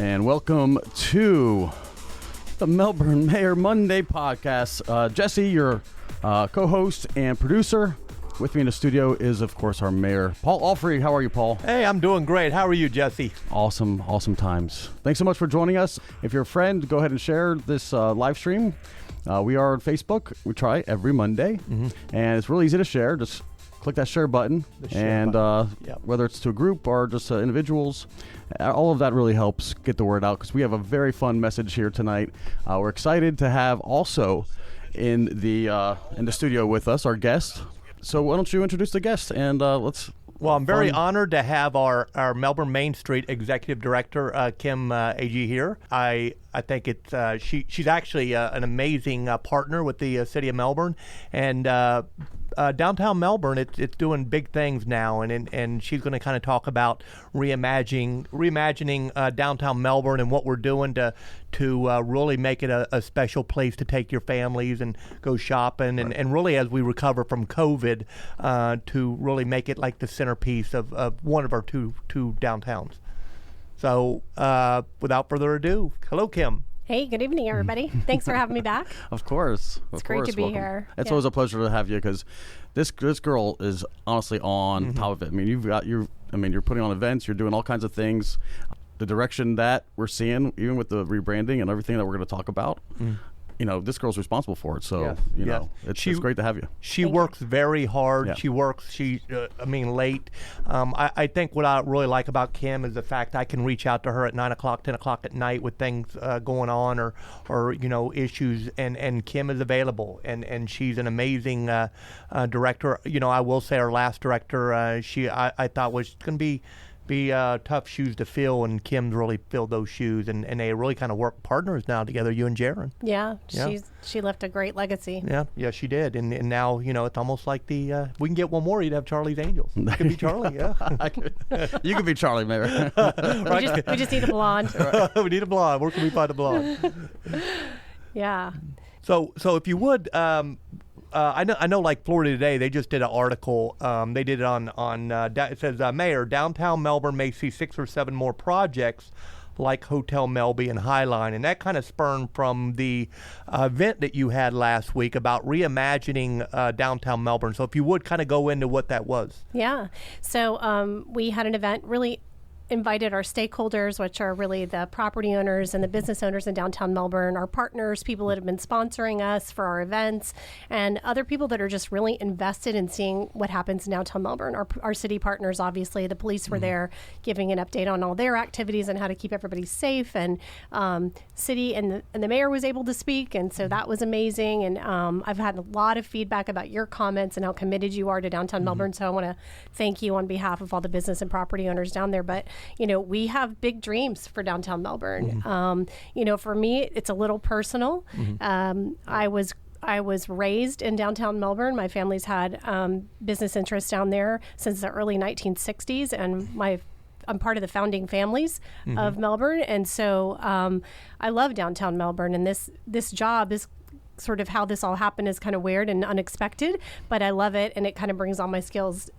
And welcome to the Melbourne Mayor Monday podcast. Jesse, your co-host and producer. With me in the studio is, of course, our mayor, Paul Alfrey. How are you, Paul? Hey, I'm doing great. How are you, Jesse? Awesome times. Thanks so much for joining us. If you're a friend, go ahead and share this live stream. We are on Facebook. We try every Monday, and it's really easy to share. Just click that share button, whether it's to a group or just individuals, all of that really helps get the word out because we have a very fun message here tonight. We're excited to have also in the studio with us our guest. So why don't you introduce the guest and let's. Well, I'm very honored to have our Melbourne Mainstreet Executive Director, Kim Agee here. I think it's she's actually an amazing partner with the City of Melbourne, and Downtown Melbourne, it's doing big things now, and she's going to kind of talk about reimagining Downtown Melbourne and what we're doing to really make it a special place to take your families and go shopping, and really as we recover from COVID, to really make it like the centerpiece of one of our two downtowns. So without further ado, hello, Kim. Hey, good evening, everybody. Thanks for having me back. Of course. It's great to be here. It's always a pleasure to have you because this girl is honestly on top of it. I mean, you're putting on events, you're doing all kinds of things. The direction that we're seeing, even with the rebranding and everything that we're going to talk about, this girl's responsible for it. So, it's great to have you. She works very hard. Yeah. She works, late. I think what I really like about Kim is the fact I can reach out to her at 9 o'clock, 10 o'clock at night with things going on or issues, and Kim is available, and she's an amazing director. I will say our last director, I thought was going to be tough shoes to fill, and Kim's really filled those shoes, and they really kind of work partners now together, you and Jaron. Yeah. She left a great legacy. Yeah, she did, and now it's almost like we can get one more. You'd have Charlie's Angels. It could be Charlie, yeah. You could be Charlie, Mayor. We just need a blonde. We need a blonde. Where can we find a blonde? Yeah. So if you would. I know. Like Florida Today, they just did an article. They did it on. It says, Mayor, Downtown Melbourne may see 6 or 7 more projects like Hotel Melby and Highline, and that kind of spurned from the event that you had last week about reimagining Downtown Melbourne. So if you would kind of go into what that was. Yeah. So we had an event really. Invited our stakeholders, which are really the property owners and the business owners in downtown Melbourne, our partners, people that have been sponsoring us for our events, and other people that are just really invested in seeing what happens in downtown Melbourne. Our city partners, obviously, the police were there giving an update on all their activities and how to keep everybody safe, and city and the mayor was able to speak, and so that was amazing. And I've had a lot of feedback about your comments and how committed you are to downtown Melbourne, so I want to thank you on behalf of all the business and property owners down there. But we have big dreams for downtown Melbourne. For me, it's a little personal. I was raised in downtown Melbourne. My family's had business interests down there since the early 1960s, and I'm part of the founding families of Melbourne, and so I love downtown Melbourne. And this job is sort of how this all happened is kind of weird and unexpected, but I love it, and it kind of brings all my skills,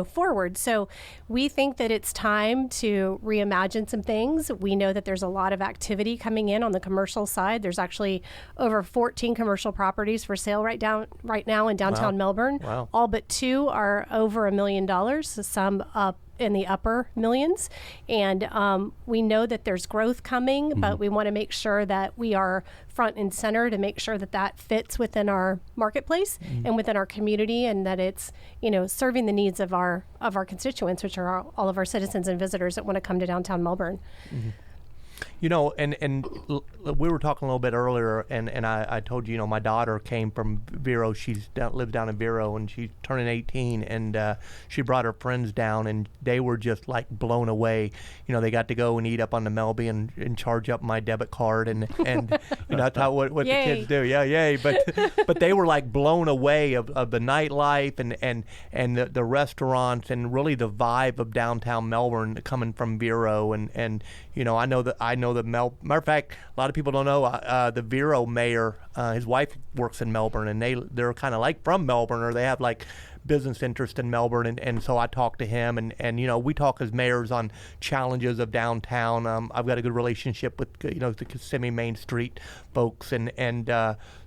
forward. So we think that it's time to reimagine some things. We know that there's a lot of activity coming in on the commercial side. There's actually over 14 commercial properties for sale right now in downtown Melbourne. Wow. All but 2 are over $1 million, some up in the upper millions, and we know that there's growth coming, but we want to make sure that we are front and center to make sure that fits within our marketplace and within our community, and that it's serving the needs of our constituents, which are all of our citizens and visitors that want to come to downtown Melbourne. And we were talking a little bit earlier, and I told you, my daughter came from Vero. Lives down in Vero, and she's turning 18, and she brought her friends down, and they were just like blown away. They got to go and eat up on the Melby and charge up my debit card, and that's how what the kids do. Yeah, yay! But they were like blown away of the nightlife and the restaurants and really the vibe of downtown Melbourne coming from Vero, and I know that matter of fact, a lot of people don't know the Vero mayor, his wife works in Melbourne, and they're kind of like from Melbourne, or they have like business interest in Melbourne, and so I talked to him, and we talk as mayors on challenges of downtown. I've got a good relationship with the Kissimmee Mainstreet folks, and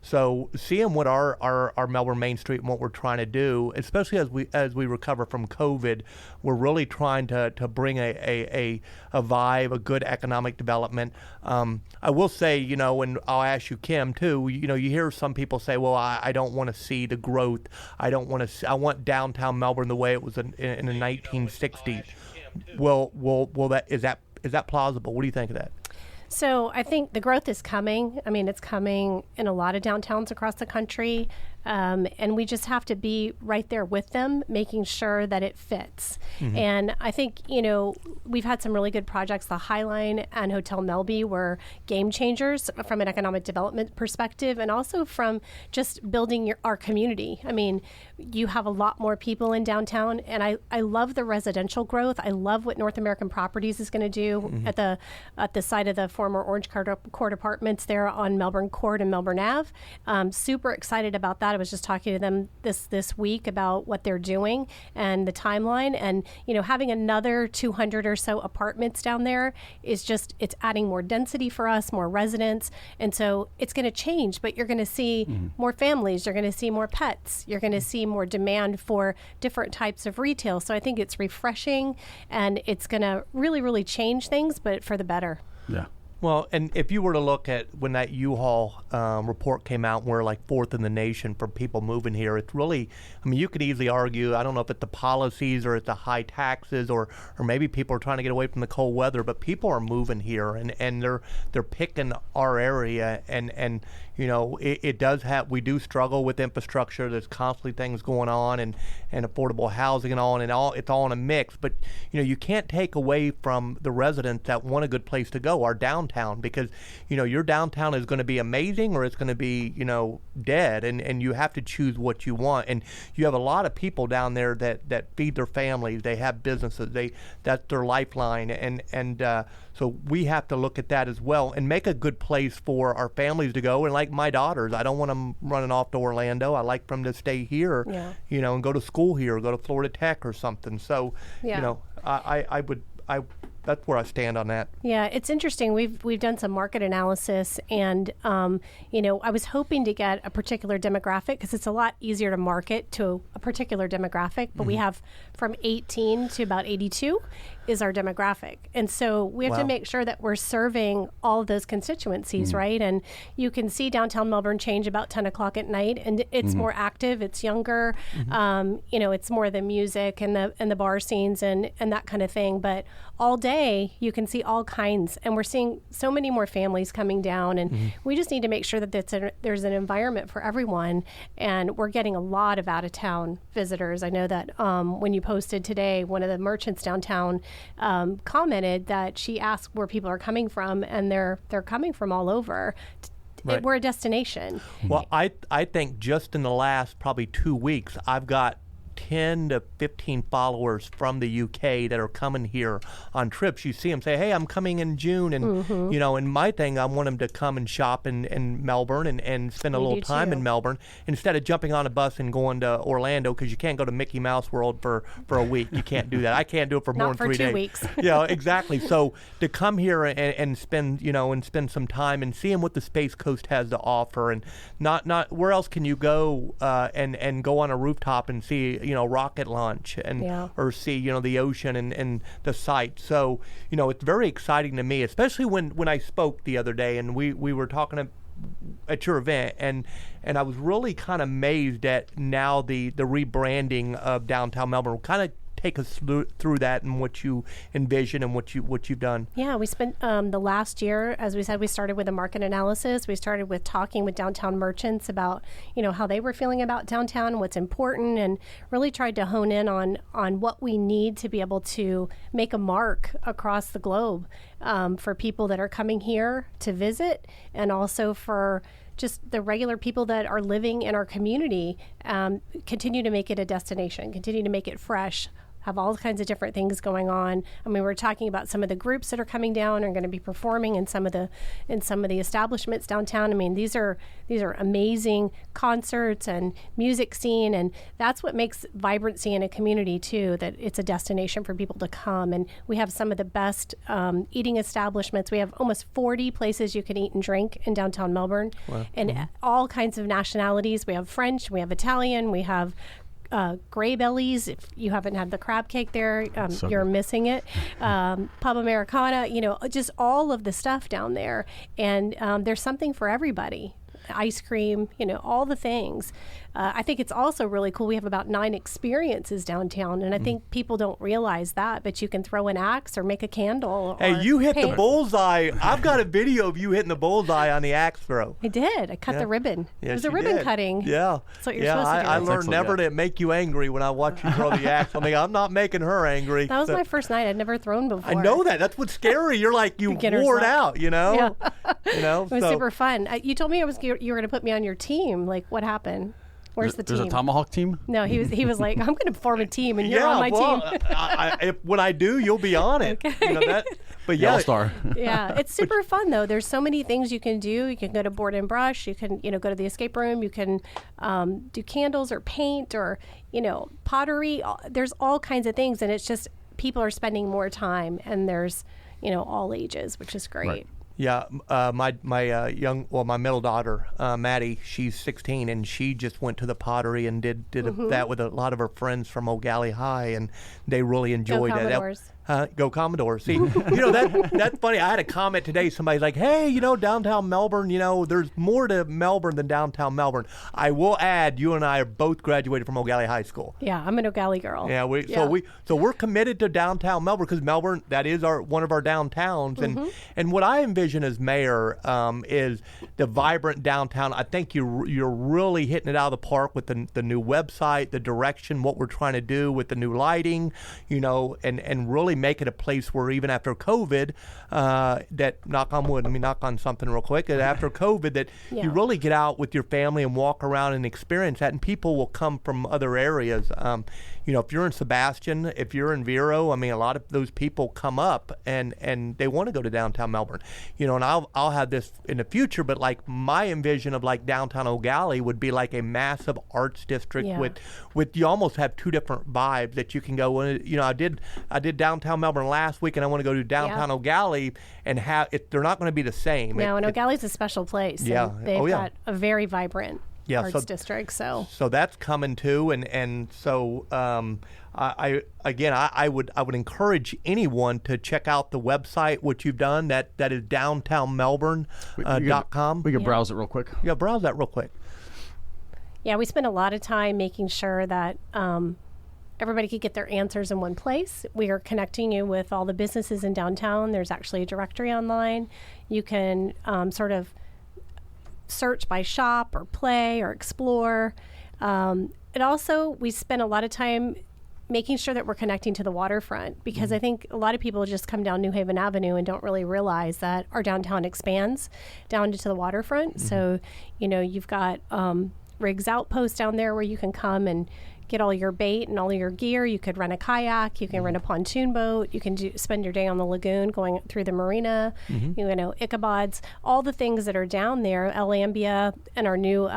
so seeing what our Melbourne Main Street and what we're trying to do, especially as we recover from COVID, we're really trying to bring a vibe, a good economic development. I will say, and I'll ask you, Kim, too. You hear some people say, "Well, I don't want to see the growth. I want downtown Melbourne the way it was in the 1960s." Well, is that plausible? What do you think of that? So I think the growth is coming. I mean, it's coming in a lot of downtowns across the country. And we just have to be right there with them, making sure that it fits. Mm-hmm. And I think, we've had some really good projects. The Highline and Hotel Melby were game changers from an economic development perspective, and also from just building our community. I mean, you have a lot more people in downtown, and I love the residential growth. I love what North American Properties is going to do mm-hmm. at the site of the former Orange Court Apartments there on Melbourne Court and Melbourne Ave. Super excited about that. I was just talking to them this week about what they're doing and the timeline, and having another 200 or so apartments down there is it's adding more density for us, more residents, and so it's going to change. But you're going to see more families, you're going to see more pets, you're going to see more demand for different types of retail. So I think it's refreshing, and it's going to really, really change things, but for the better. Yeah. Well, and if you were to look at when that U-Haul report came out, we're like fourth in the nation for people moving here. It's really, you could easily argue, I don't know if it's the policies or it's the high taxes or maybe people are trying to get away from the cold weather, but people are moving here and they're picking our area and it does we do struggle with infrastructure. There's constantly things going on and affordable housing and all, it's all in a mix. But, you can't take away from the residents that want a good place to go, our downtown, because, your downtown is going to be amazing or it's going to be, dead, and you have to choose what you want. And you have a lot of people down there that feed their families. They have businesses. That's their lifeline. And so we have to look at that as well and make a good place for our families to go. And like my daughters, I don't want them running off to Orlando. I like them to stay here, and go to school here, go to Florida Tech or something. So, that's where I stand on that. Yeah, it's interesting. We've done some market analysis, and I was hoping to get a particular demographic because it's a lot easier to market to a particular demographic. But we have from 18 to about 82 is our demographic, and so we have to make sure that we're serving all of those constituencies, right? And you can see downtown Melbourne change about 10 o'clock at night, and it's more active, it's younger, it's more the music and the bar scenes and that kind of thing. But all day you can see all kinds, and we're seeing so many more families coming down, and we just need to make sure that there's an environment for everyone. And we're getting a lot of out-of-town visitors. I know that when you posted today, one of the merchants downtown commented that she asked where people are coming from, and they're coming from all over. Right. We're a destination. Well, I think just in the last probably 2 weeks, I've got 10 to 15 followers from the UK that are coming here on trips. You see them say, "Hey, I'm coming in June," and and my thing, I want them to come and shop in Melbourne and spend a little time in Melbourne instead of jumping on a bus and going to Orlando, because you can't go to Mickey Mouse World for a week. You can't do that. I can't do it for more than 3 days. Not for 2 weeks. Yeah, exactly. So to come here and spend spend some time and seeing what the Space Coast has to offer, and not where else can you go and go on a rooftop and see rocket launch or see the ocean and the site. So it's very exciting to me, especially when I spoke the other day and we were talking at your event, and I was really kind of amazed at now the rebranding of downtown Melbourne. Kind of take us through that and what you envision and what you've done. Yeah, we spent the last year, as we said, we started with a market analysis. We started with talking with downtown merchants about how they were feeling about downtown, what's important, and really tried to hone in on what we need to be able to make a mark across the globe for people that are coming here to visit, and also for just the regular people that are living in our community. Continue to make it a destination, continue to make it fresh, have all kinds of different things going on. I mean, we're talking about some of the groups that are coming down and going to be performing in some of the establishments downtown. I mean, these are amazing concerts and music scene, and that's what makes vibrancy in a community too, that it's a destination for people to come. And we have some of the best eating establishments. We have almost 40 places you can eat and drink in downtown Melbourne. Wow. And all kinds of nationalities. We have French, we have Italian, we have Gray Bellies. If you haven't had the crab cake there, you're missing it. Pub Americana, just all of the stuff down there. And there's something for everybody. Ice cream, all the things. I think it's also really cool. We have about 9 experiences downtown, and I think people don't realize that, but you can throw an axe or make a candle. Hey, you hit the bullseye. I've got a video of you hitting the bullseye on the axe throw. I did. I cut the ribbon. Yes, it was a ribbon cutting. Yeah. That's what you're supposed to do. I learned never to make you angry when I watch you throw the axe. I'm not making her angry. That was my first night. I'd never thrown before. I know that. That's what's scary. You're like, you wore it out, Yeah. It was super fun. You told me you were going to put me on your team. Like, what happened? Where's the team? There's a Tomahawk team? No, he was like, I'm going to form a team, and you're on my team. When I do, you'll be on it. Okay. But yeah, All-Star. Yeah, it's super fun though. There's so many things you can do. You can go to Board and Brush. You can go to the escape room. You can do candles or paint or pottery. There's all kinds of things, and it's just people are spending more time, and there's all ages, which is great. Right. Yeah, my middle daughter, Maddie, she's 16, and she just went to the pottery and did that with a lot of her friends from O'Galley High, and they really enjoyed it. Commodores. Go Commodore. See, that's funny. I had a comment today. Somebody's like, hey, downtown Melbourne, there's more to Melbourne than downtown Melbourne. I will add, you and I are both graduated from O'Galley High School. Yeah, I'm an O'Galley girl. Yeah, so we're committed to downtown Melbourne because Melbourne, that is one of our downtowns. And what I envision as mayor is the vibrant downtown. I think you're really hitting it out of the park with the new website, the direction, what we're trying to do with the new lighting, and really make it a place where even after COVID, that knock on wood, let me knock on something real quick, that after COVID that you really get out with your family and walk around and experience that, and people will come from other areas. If you're in Sebastian, if you're in Vero, a lot of those people come up and they want to go to downtown Melbourne. And I'll have this in the future, but like my envision of like downtown O'Galley would be like a massive arts district with you almost have 2 different vibes that you can go. I did downtown Melbourne last week, and I want to go to downtown O'Galley and they're not going to be the same. No, and O'Galley's a special place. Yeah, they've got a very vibrant arts district. So that's coming too, and so I would encourage anyone to check out the website, what you've done. That is downtownmelbourne.com. We can browse it real quick. Yeah, browse that real quick. Yeah, we spend a lot of time making sure that everybody could get their answers in one place. We are connecting you with all the businesses in downtown. There's actually a directory online. You can sort of search by shop or play or explore. And also, we spend a lot of time making sure that we're connecting to the waterfront, because I think a lot of people just come down New Haven Avenue and don't really realize that our downtown expands down to the waterfront. So, you've got Riggs Outpost down there where you can come and get all your bait and all your gear. You could rent a kayak. You can rent a pontoon boat. You can spend your day on the lagoon going through the marina. Ichabods, all the things that are down there. Alambia and our new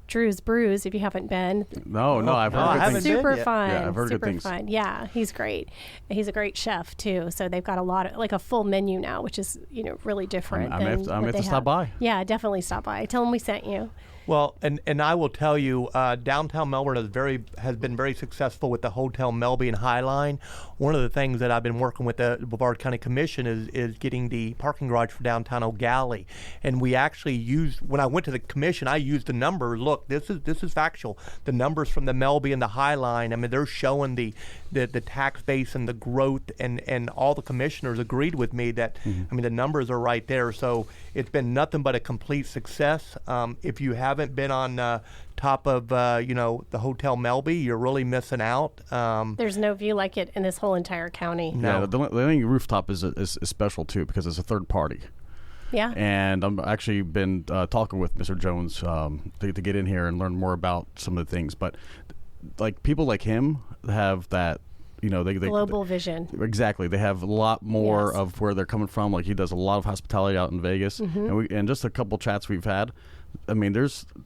Drew's Brews, if you haven't been. No, I've heard good things. Super fun. Yeah, I've heard super good things. Fun. Yeah, he's great. He's a great chef too. So they've got a lot of, like a full menu now, which is really different. I'm going to have to stop by. Yeah, definitely stop by. Tell them we sent you. Well, and I will tell you, downtown Melbourne has been very successful with the Hotel Melbourne High Line. One of the things that I've been working with the Brevard County Commission is getting the parking garage for downtown O'Galley. And we actually used, when I went to the commission, I used the numbers. Look, this is factual. The numbers from the Melbourne and the High Line, they're showing the tax base and the growth, and all the commissioners agreed with me that, the numbers are right there. So it's been nothing but a complete success. If you haven't been on top of the Hotel Melby, you're really missing out. There's no view like it in this whole entire county. No. Yeah, the Landing rooftop is special too because it's a third party. Yeah. And I'm actually been talking with Mr. Jones to get in here and learn more about some of the things. But like people like him have that, they global vision. Exactly. They have a lot more Yes. of where they're coming from. Like he does a lot of hospitality out in Vegas, and just a couple chats we've had. I mean,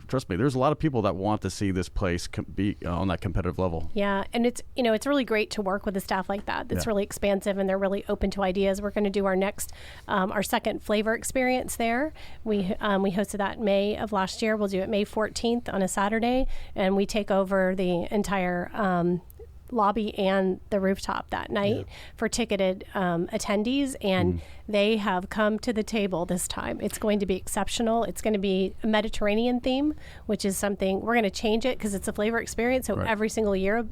trust me, there's a lot of people that want to see this place be on that competitive level. Yeah, and it's really great to work with a staff like that. That's really expansive, and they're really open to ideas. We're going to do our second flavor experience there. We hosted that in May of last year. We'll do it May 14th on a Saturday, and we take over the entire lobby and the rooftop that night for ticketed attendees, and they have come to the table this time. It's going to be exceptional. It's going to be a Mediterranean theme, which is something we're going to change it because it's a flavor experience. So every single year,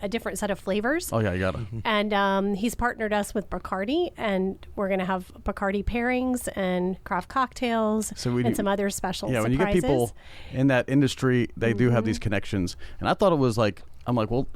a different set of flavors. Oh yeah, you got it. And he's partnered us with Bacardi, and we're going to have Bacardi pairings and craft cocktails and some other special surprises. When you get people in that industry, they do have these connections. And I thought it was like, well,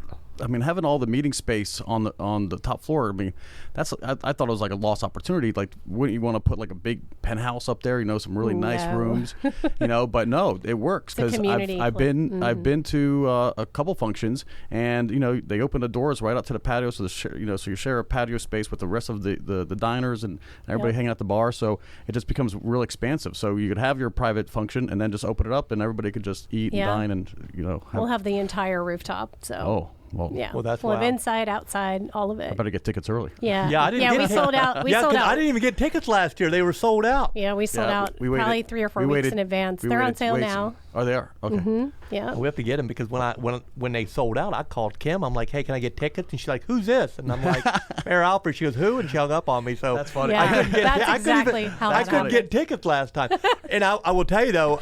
I mean, having all the meeting space on the top floor, I mean, I thought it was like a lost opportunity. Like, wouldn't you want to put like a big penthouse up there? Some really nice rooms. But no, it works because I've been to a couple functions, and they open the doors right out to the patio, so so you share a patio space with the rest of the diners and everybody hanging out at the bar. So it just becomes real expansive. So you could have your private function and then just open it up, and everybody could just eat and dine, and we'll have the entire rooftop. So. Oh. Well, that's full of inside, outside, all of it. I better get tickets early. Yeah, I didn't get we sold out. We sold out. I didn't even get tickets last year. They were sold out. Yeah, we sold out probably 3 or 4 weeks in advance. They're on sale now. Oh, they are? Okay. Yeah. We have to get them because when they sold out, I called Kim. I'm like, hey, can I get tickets? And she's like, who's this? And I'm like, Mayor Alfred. She goes, who? And she hung up on me. So that's funny. Yeah, that's exactly how that I couldn't get tickets last time. And I will tell you though,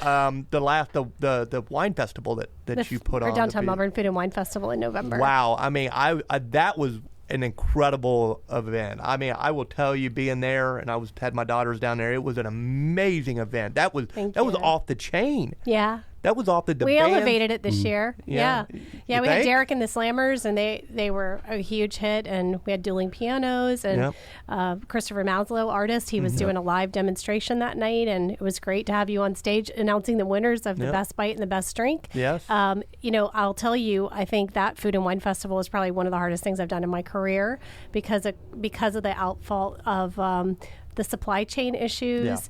the wine festival that you put on. Downtown Melbourne Food and Wine Festival in November. Wow. I mean, I that was an incredible event. I mean, I will tell you, being there, and had my daughters down there. It was an amazing event. That was off the chain. Yeah. That was off the. We elevated it this year. Yeah. We had Derek and the Slammers, and they were a huge hit. And we had dueling pianos, and Christopher Maslow, artist, he was doing a live demonstration that night, and it was great to have you on stage announcing the winners of the best bite and the best drink. Yes. I'll tell you, I think that Food and Wine Festival is probably one of the hardest things I've done in my career because of the outfall of the supply chain issues.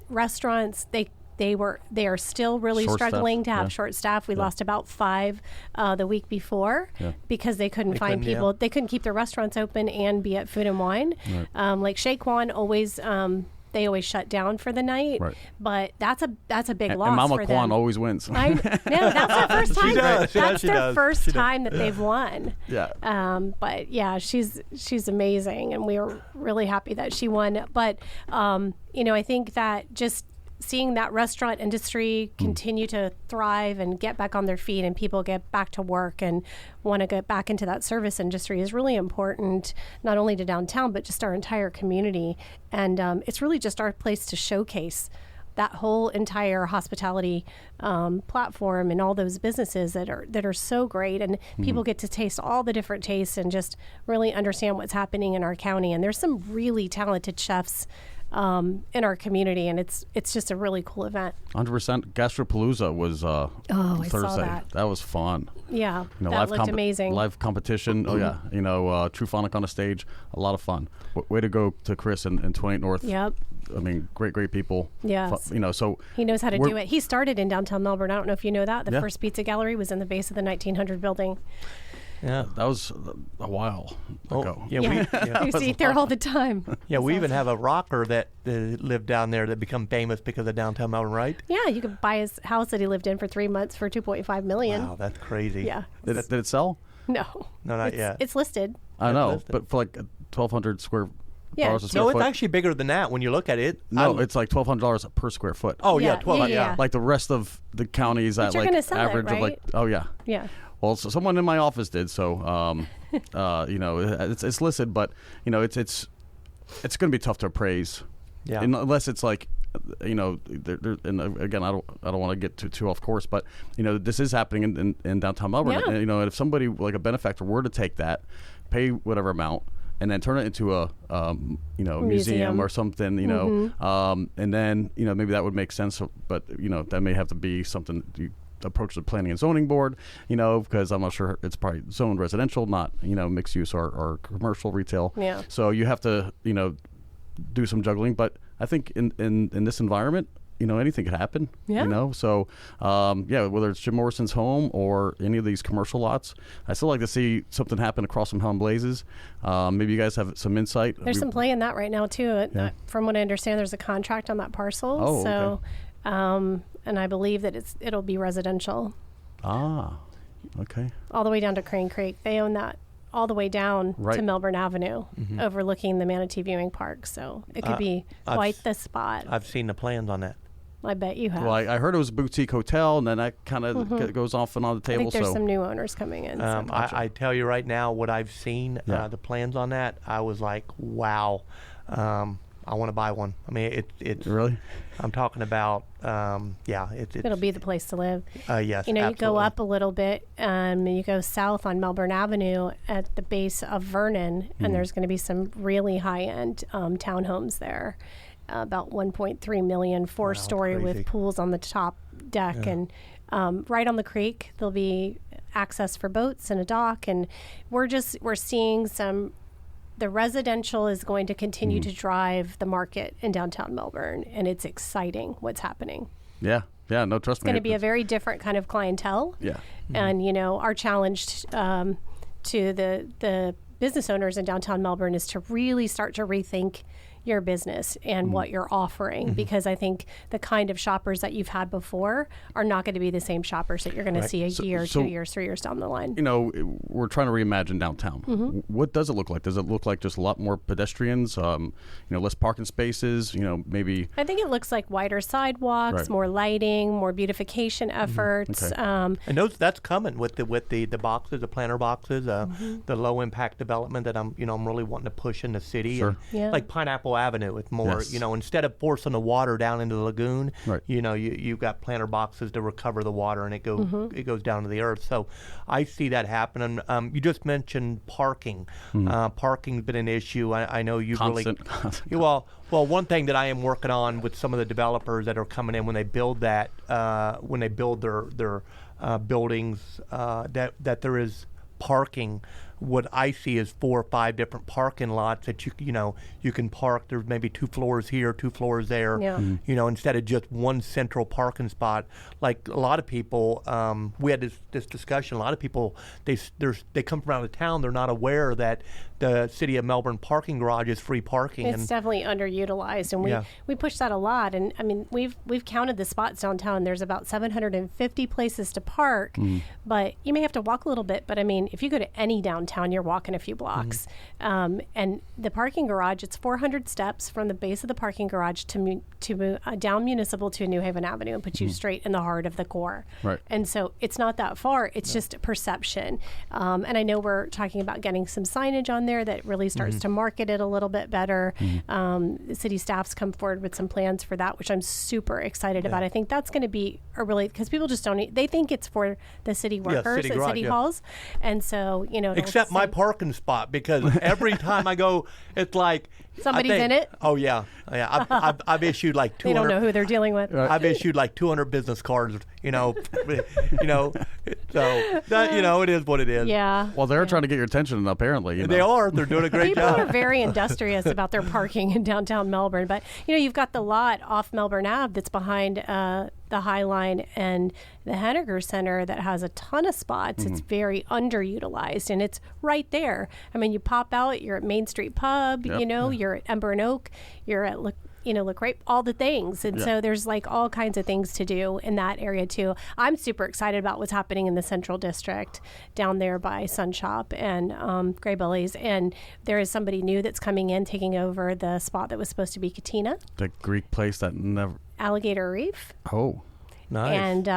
Restaurants, they are still really struggling to have short staff. We lost about 5 the week before because they couldn't find people. They couldn't keep their restaurants open and be at Food and Wine. Right. Like Shaquan always. They always shut down for the night, but that's a big loss. And Mama for Kwan them. always wins. No, that's their first time. That's their first time that they've won. Yeah. But yeah, she's amazing, and we were really happy that she won. But I think that just seeing that restaurant industry continue to thrive and get back on their feet, and people get back to work and want to get back into that service industry is really important, not only to downtown, but just our entire community. And it's really just our place to showcase that whole entire hospitality platform and all those businesses that are so great, and people get to taste all the different tastes and just really understand what's happening in our county. And there's some really talented chefs in our community, and it's just a really cool event. 100%. Gastropalooza was Thursday. Saw that. That was fun. Yeah, that looked amazing. Live competition. Oh yeah, True Phonic on a stage. A lot of fun. Way to go to Chris and 28 North. Yep. I mean, great people. Yes. So he knows how to do it. He started in downtown Melbourne. I don't know if you know that. The first pizza gallery was in the base of the 1900 building. Yeah, that was a while ago. You see it there all the time. Yeah, we even have a rocker that lived down there that become famous because of downtown Melbourne, right? Yeah, you could buy his house that he lived in for 3 months for $2.5 million. Wow, that's crazy. Yeah. Did it sell? No, not yet. It's listed. I know, but for like 1,200 square. Yeah. No, it's actually bigger than that when you look at it. No, it's like $1,200 per square foot. Oh yeah, 12. Yeah. Like the rest of the counties But at you're like gonna sell average it, right? of like. Oh yeah. Yeah. Well, so someone in my office did. So, it's listed, but it's going to be tough to appraise. Yeah. Unless it's like, and again, I don't want to get too off course, but this is happening in downtown Melbourne. Yeah. And, if somebody like a benefactor were to take that, pay whatever amount, and then turn it into a museum or something, and then maybe that would make sense. But that may have to be something approach the planning and zoning board, because I'm not sure it's probably zoned residential, not, mixed use or commercial retail. Yeah. So you have to, do some juggling. But I think in this environment, anything could happen. Yeah. So whether it's Jim Morrison's home or any of these commercial lots, I still like to see something happen across from Helen Blazes. Maybe you guys have some insight. There's some play in that right now too. Yeah. From what I understand, there's a contract on that parcel. Oh, so, okay. And I believe that it'll be residential. Ah, okay. All the way down to Crane Creek. They own that all the way down to Melbourne Avenue, overlooking the Manatee Viewing Park. So it could be quite the spot. I've seen the plans on that. I bet you have. Well, I heard it was a boutique hotel, and then that kind of goes off and on the table. I think there's some new owners coming in. So. I tell you right now, what I've seen, the plans on that, I was like, wow. I want to buy one. I mean, it's really. I'm talking about, it'll be the place to live. Yes, you absolutely. go up a little bit, you go south on Melbourne Avenue at the base of Vernon, and there's going to be some really high-end townhomes there, about 1.3 million, four-story with pools on the top deck, and right on the creek there'll be access for boats and a dock, and we're seeing some. The residential is going to continue to drive the market in downtown Melbourne, and it's exciting what's happening. Yeah, no, trust me. It's going to be a very different kind of clientele. Yeah. And, our challenge to the business owners in downtown Melbourne is to really start to rethink your business and what you're offering, because I think the kind of shoppers that you've had before are not going to be the same shoppers that you're going to see a year, 2 years, 3 years down the line. We're trying to reimagine downtown. What does it look like? Does it look like just a lot more pedestrians, less parking spaces, maybe? I think it looks like wider sidewalks, more lighting, more beautification efforts. Okay. And that's coming with the boxes, the planter boxes, the low impact development that I'm really wanting to push in the city. Sure. And, like Pineapple Avenue with more, instead of forcing the water down into the lagoon, you've got planter boxes to recover the water, and it goes down to the earth. So I see that happening. You just mentioned parking. Parking's been an issue. I know you've Constant. Well, one thing that I am working on with some of the developers that are coming in when they build that, when they build their buildings, that there is parking. What I see is 4 or 5 different parking lots that you can park. There's maybe 2 floors here, 2 floors there. Yeah. Instead of just one central parking spot. Like a lot of people, we had this discussion. A lot of people they come from out of town. They're not aware that the City of Melbourne parking garage is free parking. It's definitely underutilized, and we push that a lot. And I mean, we've counted the spots downtown. There's about 750 places to park, but you may have to walk a little bit. But I mean, if you go to any downtown, you're walking a few blocks. And the parking garage, it's 400 steps from the base of the parking garage to down Municipal to New Haven Avenue, and put you straight in the heart of the core. Right. And so it's not that far. It's just perception. And I know we're talking about getting some signage on there that really starts to market it a little bit better. The city staff's come forward with some plans for that, which I'm super excited about. I think that's going to be because people just don't, they think it's for the city workers city at garage, city halls. And so, except my parking spot, because every time I go, it's like somebody's in it. Oh yeah. I've issued like 200. They don't know who they're dealing with. I've issued like 200 business cards. So that it is what it is. Yeah. Well, they're trying to get your attention, apparently. They are. They're doing a great People job. are very industrious about their parking in downtown Melbourne. But you've got the lot off Melbourne Ave that's behind the High Line and the Henniger Center that has a ton of spots. It's very underutilized, and it's right there. I mean, you pop out, you're at Mainstreet Pub, you're at Ember and Oak, you're at LaCrape, all the things. And so there's like all kinds of things to do in that area too. I'm super excited about what's happening in the Central District down there by Sun Shop and Grey Bellies. And there is somebody new that's coming in, taking over the spot that was supposed to be Katina. The Greek place that never... Alligator Reef. Oh. Nice. And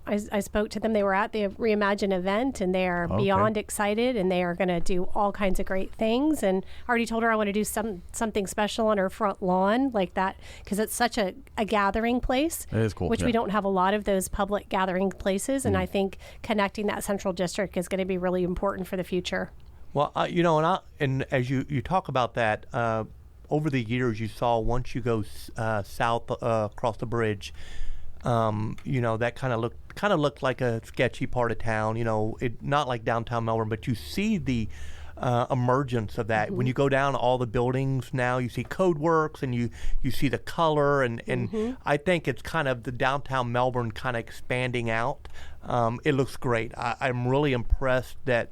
I spoke to them. They were at the Reimagine event, and they are beyond excited, and they are going to do all kinds of great things. And I already told her I want to do something special on her front lawn like that, because it's such a gathering place. It is cool. Which we don't have a lot of those public gathering places, and I think connecting that Central District is going to be really important for the future. Well, and as you talk about that, over the years you saw once you go south across the bridge, that kind of looked like a sketchy part of town. Not like downtown Melbourne, but you see the emergence of that. When you go down all the buildings now, you see Codeworks and you see the color, and I think it's kind of the downtown Melbourne kind of expanding out. It looks great. I'm really impressed that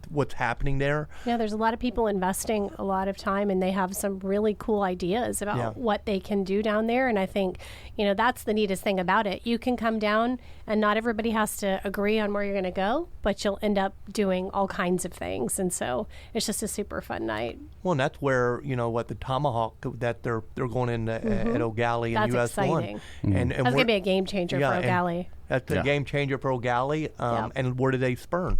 what's happening there. Yeah, there's a lot of people investing a lot of time, and they have some really cool ideas about what they can do down there. And I think, that's the neatest thing about it. You can come down, and not everybody has to agree on where you're going to go, but you'll end up doing all kinds of things. And so it's just a super fun night. Well, and that's where, the Tomahawk that they're going in at O'Galley and That's US 1. exciting. And that's going to be a game changer for O'Galley. That's a game changer for O'Galley. And where do they spurn?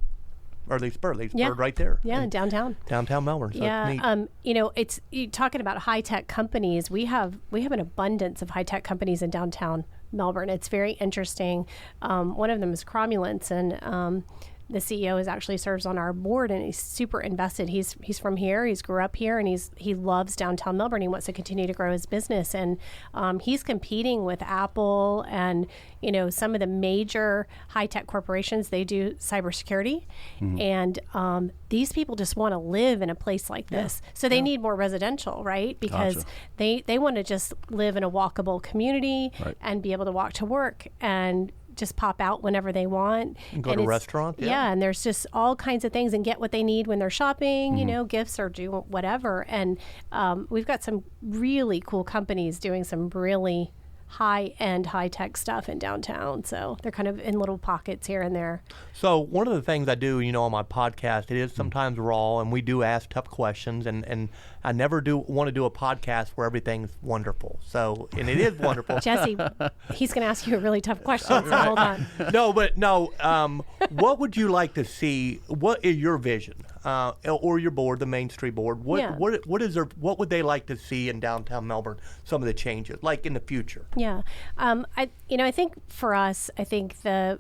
They spurred right there. Yeah, in downtown Melbourne. So it's you're talking about high tech companies. We have an abundance of high tech companies in downtown Melbourne. It's very interesting. One of them is Cromulence, and the CEO actually serves on our board, and he's super invested. He's from here. He's grew up here, and he loves downtown Melbourne. He wants to continue to grow his business, and he's competing with Apple and some of the major high tech corporations. They do cybersecurity, and these people just want to live in a place like this. So they need more residential, right? Because they want to just live in a walkable community and be able to walk to work and just pop out whenever they want. And go to a restaurant. Yeah, and there's just all kinds of things, and get what they need when they're shopping, gifts or do whatever. And we've got some really cool companies doing some really high-end, high-tech stuff in downtown. So they're kind of in little pockets here and there. So one of the things I do, on my podcast, it is sometimes raw, and we do ask tough questions, and I never do want to do a podcast where everything's wonderful. So, and it is wonderful. Jesse, he's going to ask you a really tough question, so hold on. What would you like to see? What is your vision? Or your board, the Mainstreet board, what would they like to see in downtown Melbourne? Some of the changes, like in the future. Yeah, I think for us, the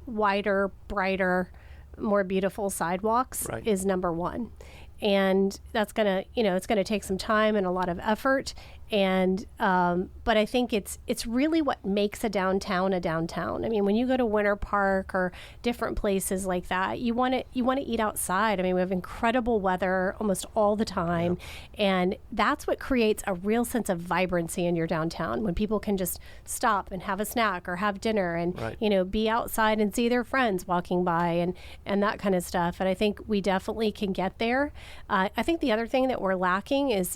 wider, brighter, more beautiful sidewalks is number one, and that's gonna, it's gonna take some time and a lot of effort. And but I think it's really what makes a downtown a downtown. I mean, when you go to Winter Park or different places like that, you want to eat outside. I mean, we have incredible weather almost all the time, and that's what creates a real sense of vibrancy in your downtown, when people can just stop and have a snack or have dinner and be outside and see their friends walking by and that kind of stuff. And I think we definitely can get there. I think the other thing that we're lacking is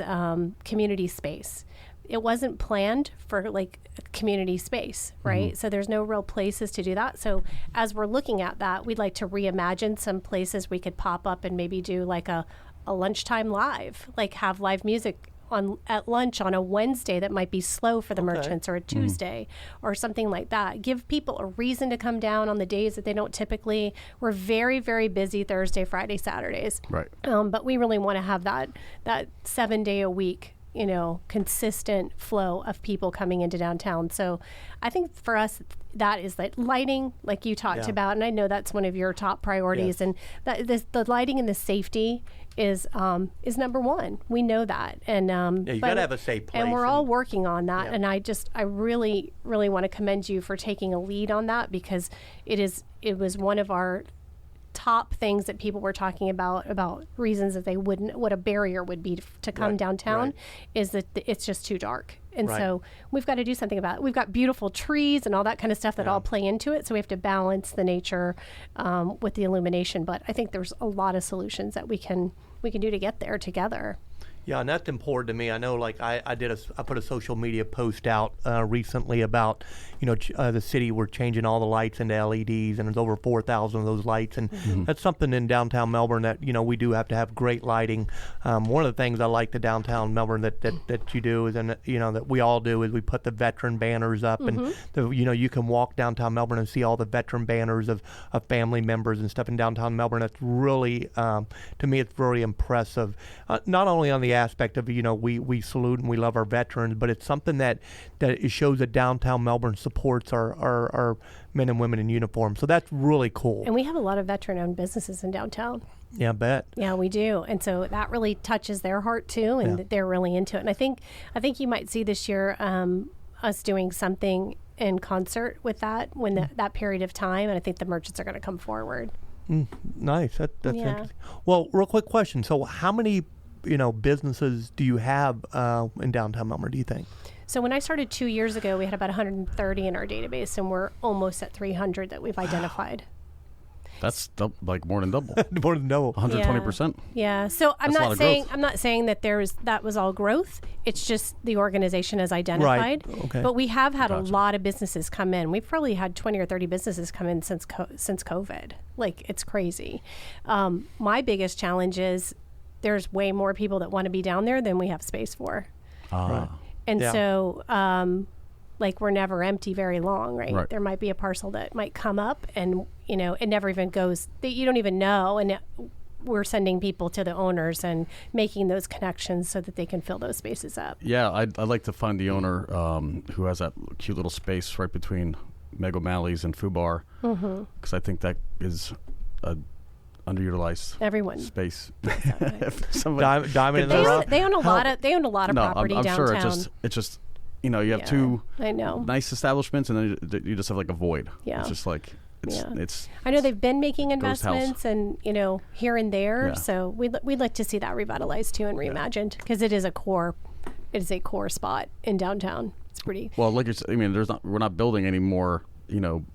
community space. It wasn't planned for like community space, right? So there's no real places to do that. So as we're looking at that, we'd like to reimagine some places we could pop up and maybe do like a lunchtime live, like have live music at lunch on a Wednesday that might be slow for the merchants, or a Tuesday or something like that. Give people a reason to come down on the days that they don't typically. We're very, very busy Thursday, Friday, Saturdays. Right. But we really want to have that 7 day a week, consistent flow of people coming into downtown. So I think for us, that is like lighting, like you talked about, and I know that's one of your top priorities. And the lighting and the safety is number one. We know that, and you got to have a safe place, and we're all working on that. And I really, really want to commend you for taking a lead on that, because it was one of our top things that people were talking about reasons that they wouldn't, what a barrier would be to come downtown, is that it's just too dark. And so we've got to do something about it. We've got beautiful trees and all that kind of stuff that all play into it. So we have to balance the nature with the illumination. But I think there's a lot of solutions that we can do to get there together. Yeah, and that's important to me. I know, like I put a social media post out recently about, the city, we're changing all the lights into LEDs, and there's over 4,000 of those lights, and that's something in downtown Melbourne that we do have to have great lighting. One of the things I like the downtown Melbourne that you do is, and that we all do, is we put the veteran banners up, and you can walk downtown Melbourne and see all the veteran banners of family members and stuff in downtown Melbourne. That's really, to me, it's very impressive. Not only on the aspect of we salute and we love our veterans, but it's something that it shows that downtown Melbourne supports our men and women in uniform. So that's really cool. And we have a lot of veteran-owned businesses in downtown. Yeah, I bet. Yeah, we do. And so that really touches their heart too, and they're really into it. And I think you might see this year us doing something in concert with that when that period of time, and I think the merchants are going to come forward. Nice. That's interesting. Well, real quick question. So how many, businesses do you have in downtown Melbourne, do you think? So when I started 2 years ago, we had about 130 in our database, and we're almost at 300 that we've identified. That's more than double. More than double. 120%. Yeah. So I'm not saying that that was all growth. It's just the organization has identified. Right. Okay. But we have had a lot of businesses come in. We've probably had 20 or 30 businesses come in since COVID. Like, it's crazy. My biggest challenge is there's way more people that want to be down there than we have space for. Right. And so, we're never empty very long, right? There might be a parcel that might come up and, it never even goes, you don't even know. And we're sending people to the owners and making those connections so that they can fill those spaces up. Yeah, I'd like to find the owner who has that cute little space right between Meg O'Malley's and Fubar, because I think that is a underutilized space. Diamond in the rough. They own a lot of property I'm downtown. Sure it's just you have two nice establishments, and then you just have like a void. Yeah. It's just like it's. I know they've been making investments and here and there, so we'd like to see that revitalized too and reimagined, because it is a core spot in downtown. It's pretty well. Like you're, we're not building any more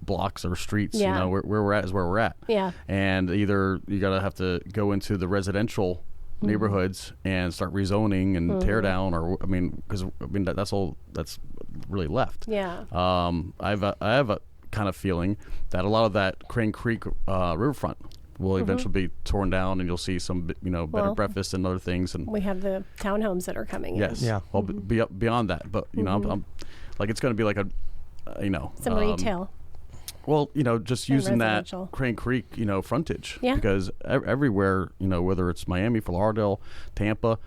blocks or streets. Where we're at is where we're at. Yeah. And either you have to go into the residential neighborhoods and start rezoning and tear down, or that's really left. Yeah. I have a kind of feeling that a lot of that Crane Creek riverfront will eventually be torn down, and you'll see some bed and breakfast and other things. And we have the townhomes that are coming in. Yes. Yeah. Well, beyond that, but I'm like, it's going to be like some retail. Well, just using that Crane Creek, frontage. Yeah. Because everywhere, whether it's Miami, Fort Lauderdale, Tampa,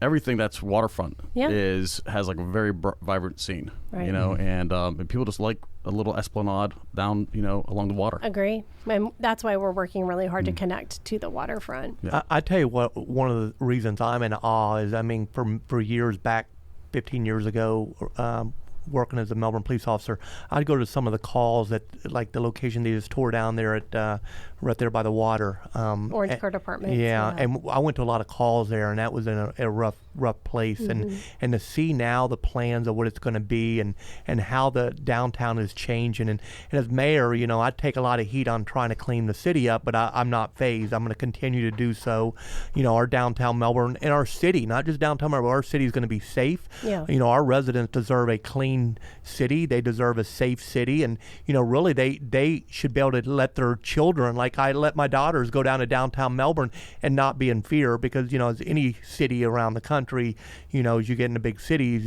everything that's waterfront has like a very vibrant scene. Right. And people just like a little esplanade down, along the water. Agree. And that's why we're working really hard to connect to the waterfront. Yeah. I tell you what, one of the reasons I'm in awe is, for years back, 15 years ago, working as a Melbourne police officer, I'd go to some of the calls at like the location they just tore down there at right there by the water. Orange Court Apartments. Yeah, and I went to a lot of calls there, and that was in a rough place. And to see now the plans of what it's going to be and how the downtown is changing. And as mayor, I take a lot of heat on trying to clean the city up, but I'm not phased. I'm going to continue to do so. Our downtown Melbourne and our city, not just downtown Melbourne, our city is going to be safe. Yeah. Our residents deserve a clean city. They deserve a safe city, and really they should be able to let their children, like I let my daughters, go down to downtown Melbourne and not be in fear, because as any city around the country, as you get into big cities,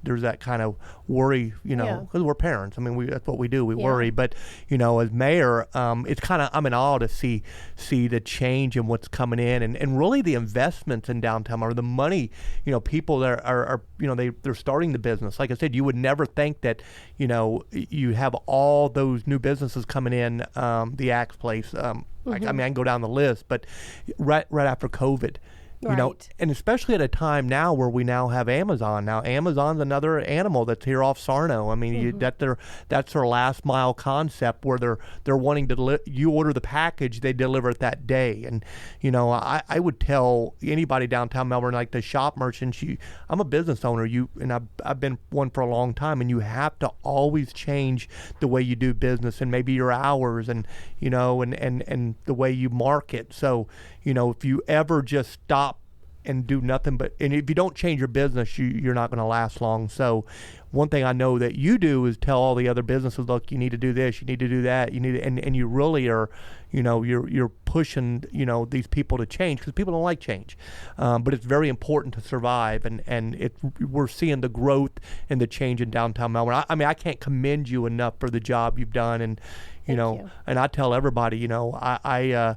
there's that kind of worry, because we're parents. That's what we do. We worry, but as mayor, it's kind of, I'm in awe to see the change in what's coming in, and really the investments in downtown, or the money, people that are they're starting the business. Like I said, you would never think that you have all those new businesses coming in. The Axe Place, I can go down the list, but right after COVID, and especially at a time now where we now have Amazon. Now Amazon's another animal that's here off Sarno. That's their last mile concept, where they're wanting to you order the package, they deliver it that day. And I would tell anybody downtown Melbourne, like the shop merchants, I'm a business owner, and I've been one for a long time, and you have to always change the way you do business, and maybe your hours, and and the way you market. So if you ever just stop and do nothing and if you don't change your business, you're not going to last long. So one thing I know that you do is tell all the other businesses, look, you need to do this, you need to do that, and you really are, you're pushing, these people to change, because people don't like change. But it's very important to survive, and we're seeing the growth and the change in downtown Melbourne. I can't commend you enough for the job you've done, and Thank you. And I tell everybody, I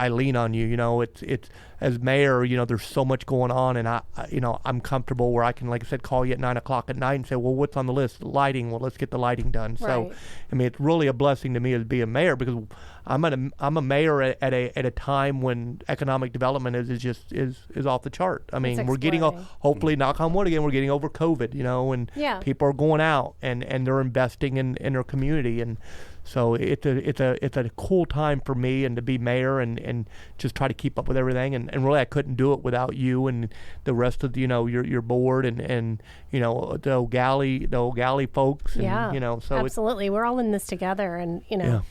lean on you. It's as mayor, there's so much going on, and I'm comfortable where I can, like I said, call you at 9:00 at night and say, well, what's on the list? Lighting. Well, let's get the lighting done. Right. So, it's really a blessing to me as being mayor, because I'm a mayor at a time when economic development is off the chart. I mean, we're getting hopefully, knock on wood again, we're getting over COVID, and people are going out and they're investing in their community, and so it's a cool time for me and to be mayor and just try to keep up with everything, and really I couldn't do it without you and the rest of your board and the O'Galley folks, and, so absolutely, we're all in this together, and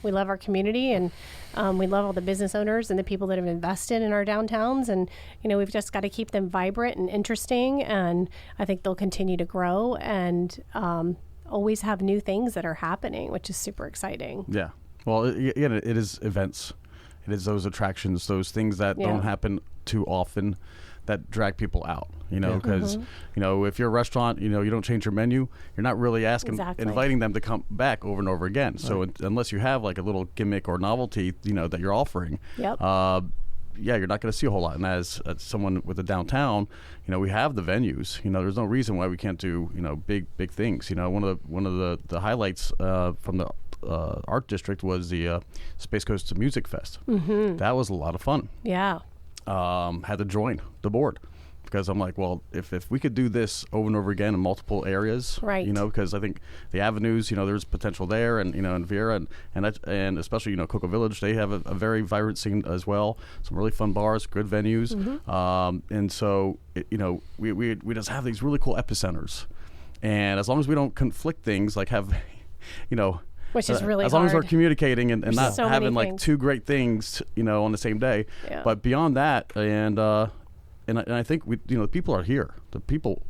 we love our community, and we love all the business owners and the people that have invested in our downtowns, and we've just got to keep them vibrant and interesting, and I think they'll continue to grow and always have new things that are happening, which is super exciting. Yeah. Well, again, it is events. It is those attractions, those things that don't happen too often that drag people out, because, if you're a restaurant, you don't change your menu, you're not really inviting them to come back over and over again. Right. So unless you have like a little gimmick or novelty, that you're offering, you're not going to see a whole lot. And as someone with a downtown, we have the venues. There's no reason why we can't do big things. One of the highlights from the art district was the Space Coast Music Fest. Mm-hmm. That was a lot of fun. Yeah. Had to join the board because I'm like, well, if we could do this over and over again in multiple areas, right? Because I think the avenues, there's potential there, and in Viera and especially Cocoa Village, they have a very vibrant scene as well. Some really fun bars, good venues, and so we just have these really cool epicenters, and as long as we don't conflict things, like have, which is really as hard. long as we're communicating and not so having like two great things, on the same day. Yeah. But beyond that, and I think the people are here. The people,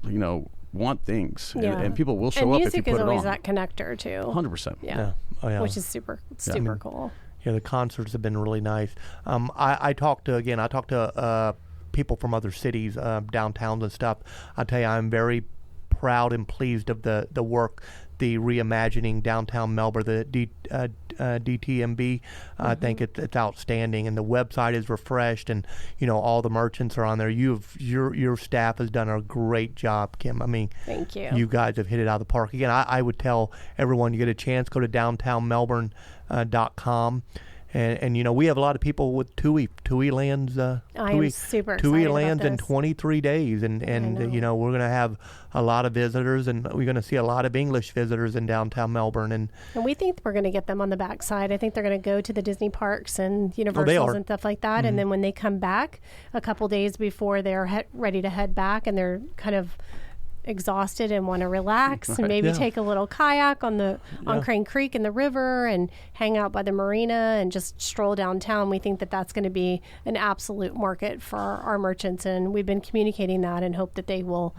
want things, and people will show up if you put it on. And music is always that connector too. 100%. Yeah. Oh, yeah. Which is super cool. Yeah, the concerts have been really nice. I talked to people from other cities, downtowns and stuff. I tell you, I'm very proud and pleased of the work, the reimagining Downtown Melbourne, the DTMB. I think it's outstanding, and the website is refreshed, and all the merchants are on there. Your staff has done a great job, Kim. I mean, thank you. You guys have hit it out of the park. Again, I would tell everyone, you get a chance, go to downtownmelbourne.com. And we have a lot of people with TUI lands. I am super excited TUI about lands in this. 23 days, and we're going to have a lot of visitors, and we're going to see a lot of English visitors in downtown Melbourne, and we think we're going to get them on the backside. I think they're going to go to the Disney parks and Universals and stuff like that, mm-hmm. and then when they come back a couple days before they're ready to head back, and they're kind of exhausted and want to relax and maybe take a little kayak on Crane Creek in the river and hang out by the marina and just stroll downtown. We think that that's going to be an absolute market for our merchants, and we've been communicating that and hope that they will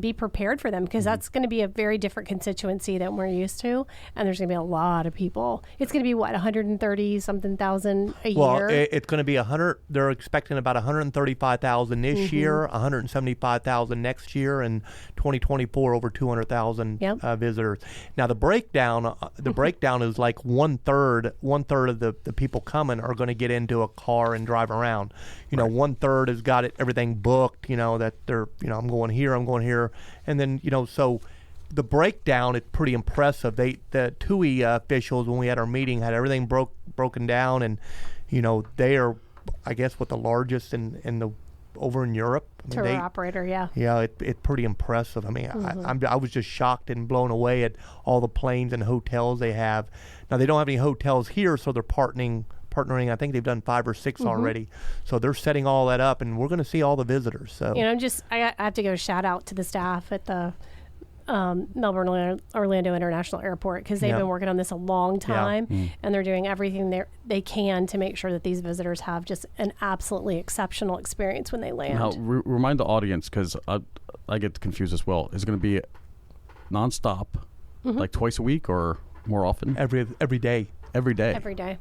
be prepared for them, because that's going to be a very different constituency than we're used to, and there's going to be a lot of people. It's going to be 130 something thousand a year. Well, it's going to be 100. They're expecting about 135,000 this year, 175,000 next year, and 2024 over 200,000 visitors. Now the breakdown is like one third of the people coming are going to get into a car and drive around. One third has got everything booked. That they're I'm going here, and then so the breakdown is pretty impressive. The TUI officials, when we had our meeting, had everything broken down, and they are, I guess, what the largest in the over in Europe. Tour operator, yeah. Yeah, it's pretty impressive. I mean, I was just shocked and blown away at all the planes and hotels they have. Now, they don't have any hotels here, so they're partnering. I think they've done 5 or 6 already. So they're setting all that up, and we're going to see all the visitors. So I have to give a shout out to the staff at the Melbourne Orlando International Airport, because they've been working on this a long time, and they're doing everything they can to make sure that these visitors have just an absolutely exceptional experience when they land. Now, remind the audience, because I get confused as well. Is it going to be nonstop, like twice a week or more often? Every day. Every day.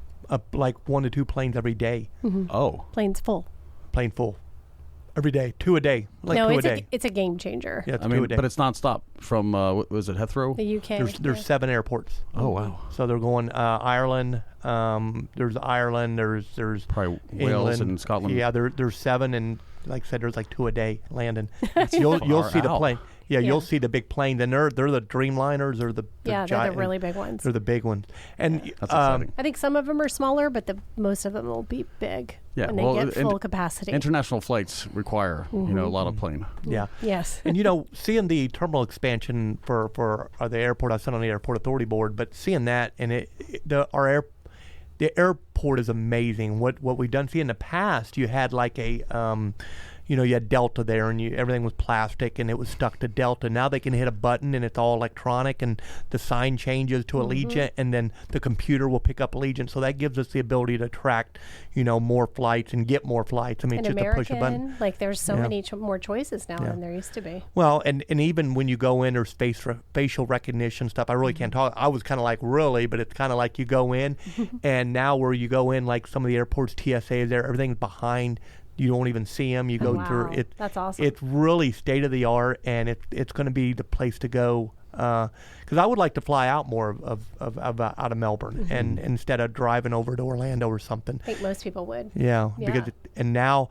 Like 1 to 2 planes every day. Mm-hmm. Oh. Plane full. Every day, 2 a day. It's a game changer. Yeah, 2 a day. But it's nonstop from was it Heathrow? The UK. There's 7 airports. Oh wow! So they're going Ireland. There's Ireland. There's probably England. Wales and Scotland. Yeah, there's 7, and like I said, there's like 2 a day landing. You'll see the plane. Yeah, you'll see the big planes, and they're the Dreamliners or the they're giant, the really big ones. They're the big ones, and That's exciting. I think some of them are smaller, but most of them will be big when they get full capacity. International flights require a lot of plane. Yeah. Yes. And seeing the terminal expansion for the airport, I sat on the airport authority board, but seeing that and the airport is amazing. What we've done. See, in the past, you had like a you had Delta there, and everything was plastic, and it was stuck to Delta. Now they can hit a button, and it's all electronic, and the sign changes to Allegiant, and then the computer will pick up Allegiant. So that gives us the ability to attract, more flights and get more flights. I mean, and it's just American, to push a button. like there's so many more choices now than there used to be. Well, and even when you go in, there's facial recognition stuff. I really can't talk. I was kind of like, really, but it's kind of like you go in, and now where you go in, like some of the airports, TSA is there, everything's behind. You don't even see them. You go through it. That's awesome. It's really state of the art, and it's going to be the place to go. Because I would like to fly out more out of Melbourne, and instead of driving over to Orlando or something. I think most people would. Yeah. Because now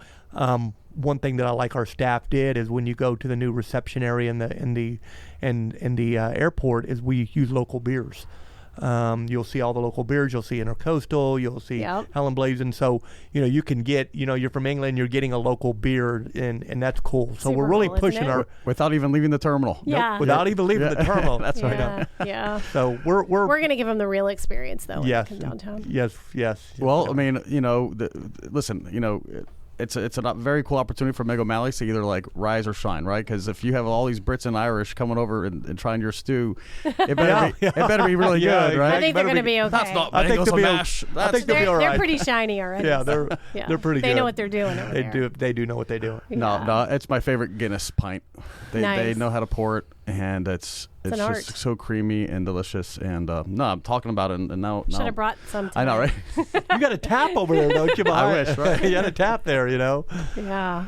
one thing that I like our staff did is when you go to the new reception area in the airport is we use local beers. You'll see all the local beers. You'll see Intercoastal. You'll see Helen Blaze, and so you can get. You're from England. You're getting a local beer, and that's cool. So we're really pushing our without even leaving the terminal. Yeah, without even leaving the terminal. That's right. Yeah. So we're going to give them the real experience though. Yes. When they come downtown. Yes. Well, I mean, listen, it's a very cool opportunity for Meg O'Malley's to either like rise or shine, right? Because if you have all these Brits and Irish coming over and trying your stew, it better be really good, right? I think they're going to be okay. That's not I think they'll be all right. They're pretty shiny already. Yeah, they're pretty good. They know what they're doing over there. They do know what they do. No, it's my favorite Guinness pint. They know how to pour it, and it's just so creamy and delicious. And I'm talking about it, and now should have brought some. I know, right? You got a tap over there, don't you? I wish, right? You had a tap there, Yeah.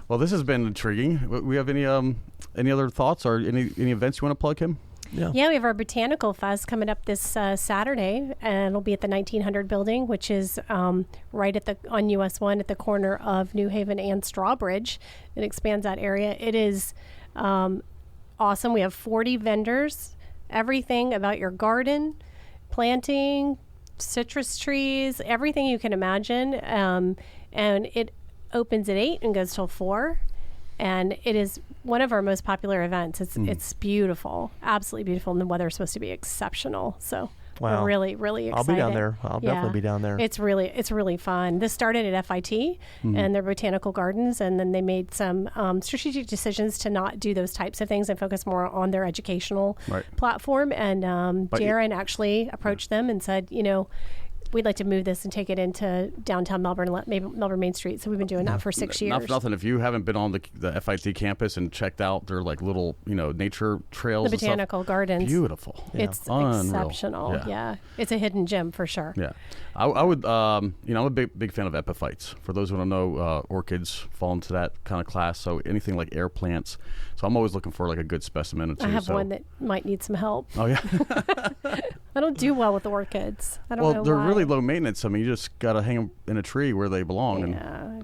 Well, this has been intriguing. We have any other thoughts or any events you want to plug, Kim? Yeah, we have our Botanical Fest coming up this Saturday, and it'll be at the 1900 building, which is right on US 1 at the corner of New Haven and Strawbridge. It expands that area. It is awesome. We have 40 vendors, everything about your garden, planting, citrus trees, everything you can imagine. And it opens at 8 and goes till 4. And it is one of our most popular events. It's beautiful, absolutely beautiful, and the weather's supposed to be exceptional. So we're really, really excited. I'll be down there. I'll definitely be down there. It's really fun. This started at FIT and their botanical gardens, and then they made some strategic decisions to not do those types of things and focus more on their educational platform. And Darren actually approached them and said, we'd like to move this and take it into downtown Melbourne, Melbourne Mainstreet. So we've been doing that for 6 years. Not for nothing. If you haven't been on the FIT campus and checked out their like little nature trails, the botanical gardens, beautiful. Yeah. It's exceptional. Yeah, it's a hidden gem for sure. Yeah, I would. I'm a big fan of epiphytes. For those who don't know, orchids fall into that kind of class. So anything like air plants. So I'm always looking for like a good specimen or two. I have one that might need some help. Oh yeah. I don't do well with orchids. I don't know why. Well, they're really low maintenance. I mean, you just got to hang them in a tree where they belong. Yeah,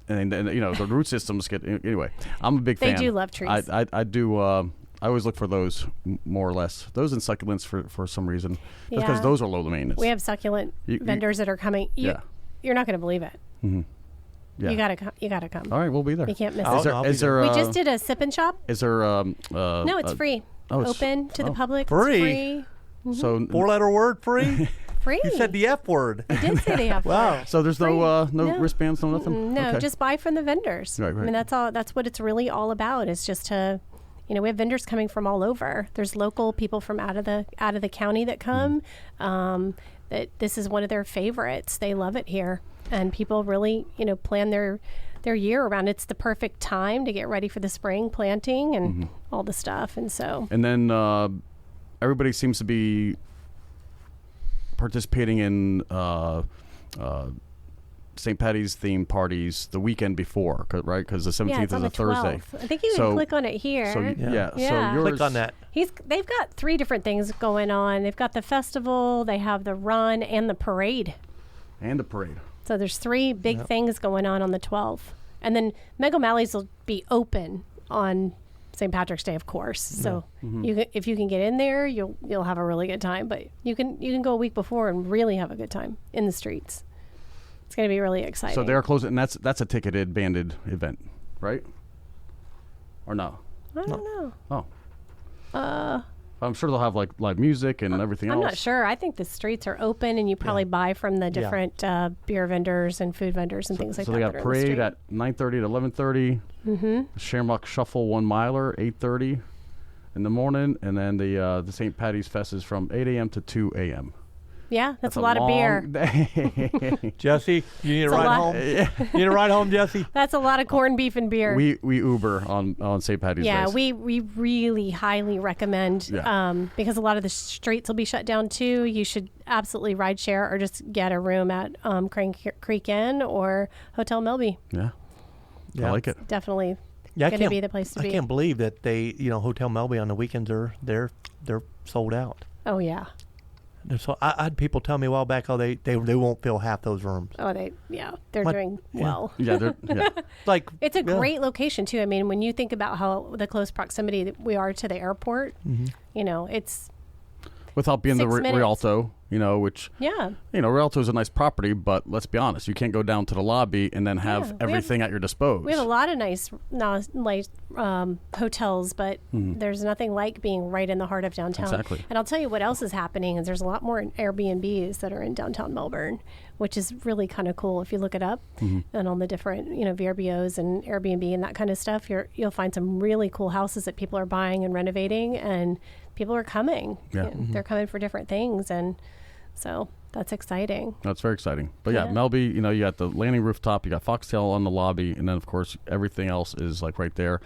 and the root systems get anyway. I'm a big fan. They do love trees. I do. I always look for those more or less. Those and succulents for some reason. That's because those are low maintenance. We have succulent vendors that are coming. You're not going to believe it. Mm-hmm. Yeah. You gotta come. All right, we'll be there. You can't miss it. We just did a sip and shop. Is there? No, it's free. Open to the public. Free. Mm-hmm. So 4-letter word, free. Free. You said the F word. I did say the F word. Wow. So there's no wristbands, no nothing. No, just buy from the vendors. Right. I mean, that's all. That's what it's really all about. Is just to, we have vendors coming from all over. There's local people from out of the county that come. That this is one of their favorites. They love it here, and people really plan their year around. It's the perfect time to get ready for the spring planting and all the stuff. And so. And then everybody seems to be participating in St. Patty's themed parties the weekend before, right? Because the 17th is a Thursday. I think you can click on it here. So So yours, click on that. They've got 3 different things going on. They've got the festival, they have the run, and the parade. So there's 3 big things going on the 12th. And then Meg O'Malley's will be open on St. Patrick's Day, of course. So if you can get in there, you'll have a really good time. But you can go a week before and really have a good time in the streets. It's going to be really exciting. So they're closing, and that's a ticketed, banded event, right? Or no? I don't know. Oh. I'm sure they'll have like live music and everything else. I'm not sure. I think the streets are open, and you probably buy from the different beer vendors and food vendors and things like that. So they got parade at 9:30 to 11:30. Mm-hmm. Shamrock Shuffle 1 miler 8:30 in the morning, and then the St. Patty's Fest is from 8 a.m. to 2 a.m. Yeah, that's a lot of beer. Jesse, you need a ride home? You need a ride home, Jesse? That's a lot of corned beef and beer. We Uber on St. Patty's Day. Yeah, we really highly recommend because a lot of the streets will be shut down too. You should absolutely ride share or just get a room at Crane Creek Inn or Hotel Melby. Yeah. I like it. Definitely going to be the place to be. I can't believe that they, Hotel Melby on the weekends they're sold out. Oh yeah. So I had people tell me a while back, they won't fill half those rooms. Oh, they're doing well. Yeah, like it's a great location too. I mean, when you think about how the close proximity that we are to the airport, it's without being the Rialto, which Rialto is a nice property, but let's be honest, you can't go down to the lobby and then have everything at your disposal. We have a lot of nice hotels, but there's nothing like being right in the heart of downtown. Exactly. And I'll tell you what else is happening is there's a lot more Airbnbs that are in downtown Melbourne, which is really kind of cool. If you look it up and on the different, VRBOs and Airbnb and that kind of stuff, you'll find some really cool houses that people are buying and renovating, and people are coming. Yeah. They're coming for different things, and so that's exciting. That's very exciting. But Melby, you got the landing rooftop, you got Foxtail on the lobby, and then of course everything else is like right there.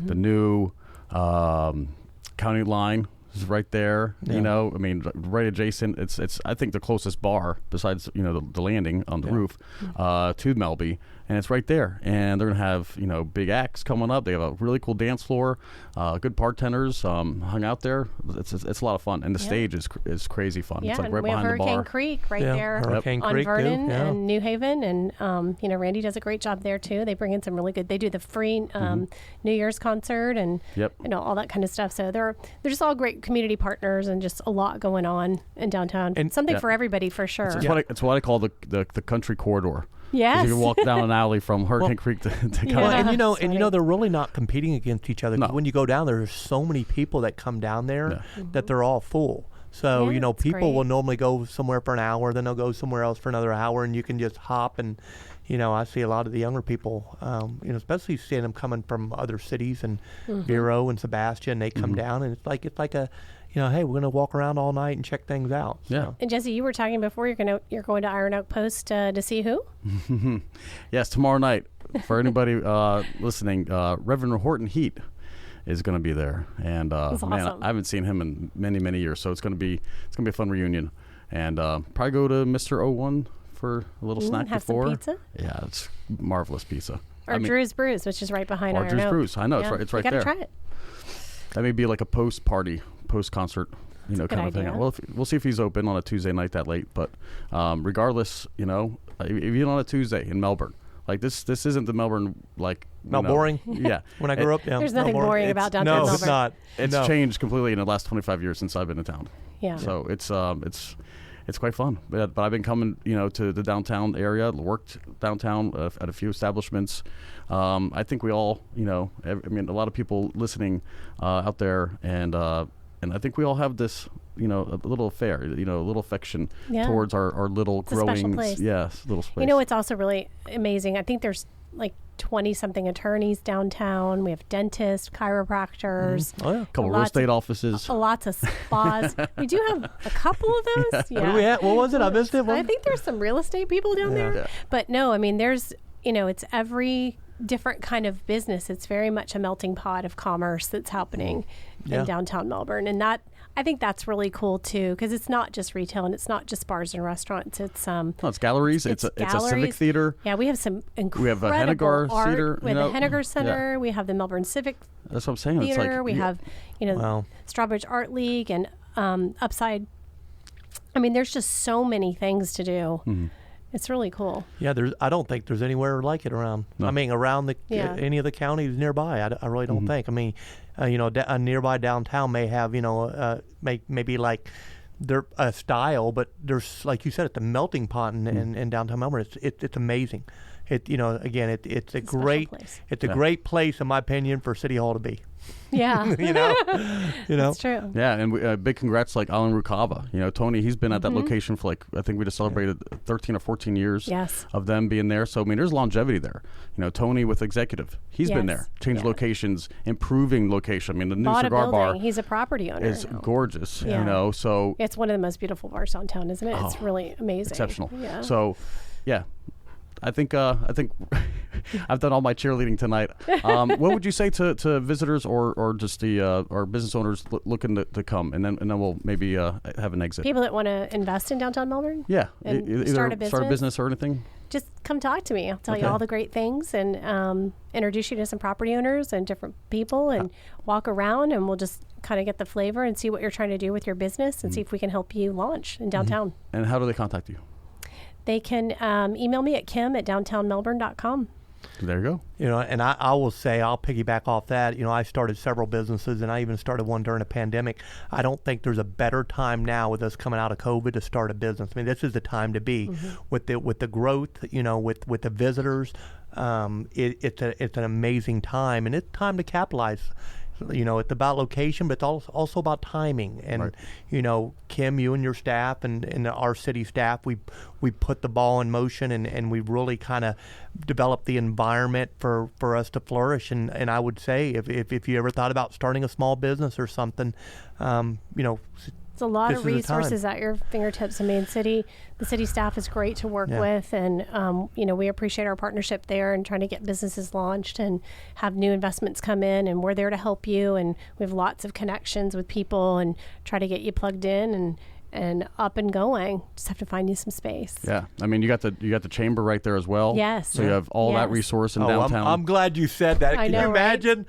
The new county line is right there. Right adjacent. It's I think the closest bar besides the landing on the roof to Melby, and it's right there. And they're gonna have big acts coming up. They have a really cool dance floor, good bartenders hung out there. It's a lot of fun, and the stage is crazy fun. Yeah, it's like right we have behind the Hurricane bar. Creek right there Hurricane on Creek Vernon too. and New Haven, and Randy does a great job there too. They bring in some really good. They do the free New Year's concert and all that kind of stuff. So they're just all great community partners, and just a lot going on in downtown. And something for everybody for sure. It's what I call the country corridor. Yes. You can walk down an alley from Hurricane Creek to and they're really not competing against each other. 'Cause when you go down there, there's so many people that come down there that they're all full. So people will normally go somewhere for an hour, then they'll go somewhere else for another hour, and you can just hop. And I see a lot of the younger people, especially seeing them coming from other cities and Vero and Sebastian. They come down, and it's like a hey, we're going to walk around all night and check things out. So. Yeah. And Jesse, you were talking before you're going to Iron Oak Post to see who? Yes, tomorrow night. For anybody listening, Reverend Horton Heat is going to be there, and awesome. I haven't seen him in many, many years, so it's going to be a fun reunion, and probably go to Mr. 01 for a little snack have before. Some pizza? Yeah, it's marvelous pizza. Or Drew's Brews, which is right behind Iron Oak. Drew's Brews, I know it's right there. You gotta try it. That may be like a post-concert, kind of idea. thing. Well, we'll see if he's open on a Tuesday night that late. But regardless, even on a Tuesday in Melbourne, like this isn't the Melbourne not boring. Yeah, when I grew up, there's nothing boring about downtown Melbourne. No, it's not. It's changed completely in the last 25 years since I've been in town. Yeah. So it's quite fun. But I've been coming, to the downtown area, worked downtown at a few establishments. I think we all, a lot of people listening out there, and I think we all have this, a little affair, a little affection towards our little it's growing, a special place. Yes, little space. It's also really amazing. I think there's like 20-something attorneys downtown. We have dentists, chiropractors. Oh yeah, a couple real estate offices. Lots of spas. We do have a couple of those. Yeah. What do we have? What was it? I missed it. I think there's some real estate people down there. Yeah. But no, there's, it's every different kind of business. It's very much a melting pot of commerce that's happening in downtown Melbourne. And I think that's really cool too, because it's not just retail and it's not just bars and restaurants. It's it's galleries. It's a civic theater. Yeah, we have some incredible We have a Hennigar art. Theater. We have the Hennigar Center. Yeah. We have the Melbourne Civic That's what I'm saying. Theater. It's like, we have Strawbridge Art League and Upside. There's just so many things to do. It's really cool. Yeah, I don't think there's anywhere like it around. No. I mean, around any of the counties nearby. I really don't think. I mean, a nearby downtown may have, maybe like their style, but there's, like you said, it's a melting pot in downtown Melbourne. It's amazing. It's a great place. It's a great place, in my opinion, for City Hall to be. Yeah. That's true. Yeah, and big congrats, like Alan Rucava. Tony, he's been at that location for I think we just celebrated 13 or 14 years of them being there. So, I mean, there's longevity there. Tony with Executive, he's been there, changed locations, improving location. I mean, the new cigar bar. He's a property owner. Is gorgeous, so. It's one of the most beautiful bars downtown, isn't it? It's really amazing. Exceptional. Yeah. So, yeah. I think I've done all my cheerleading tonight. What would you say to visitors or just or business owners looking to come, and then we'll maybe have an exit? People that want to invest in downtown Melbourne? Yeah. And Either start a business or anything? Just come talk to me. I'll tell you all the great things and introduce you to some property owners and different people and walk around, and we'll just kind of get the flavor and see what you're trying to do with your business and see if we can help you launch in downtown. And how do they contact you? They can email me at kim@downtownmelbourne.com. There you go. And I will say, I'll piggyback off that. I started several businesses, and I even started one during a pandemic. I don't think there's a better time now with us coming out of COVID to start a business. I mean, this is the time to be with the growth. With the visitors. It's an amazing time, and it's time to capitalize. It's about location, but it's also about timing. And, Kim, you and your staff and our city staff, we put the ball in motion, and we really kind of developed the environment for us to flourish. And I would say if you ever thought about starting a small business or something, It's a lot of resources at your fingertips. I mean, the city staff is great to work with, and we appreciate our partnership there and trying to get businesses launched and have new investments come in, and we're there to help you, and we have lots of connections with people and try to get you plugged in and up and going. Just have to find you some space. Yeah, I mean, you got the chamber right there as well. Yes. So you have all that resource in downtown. I'm glad you said that. Can you imagine? Right?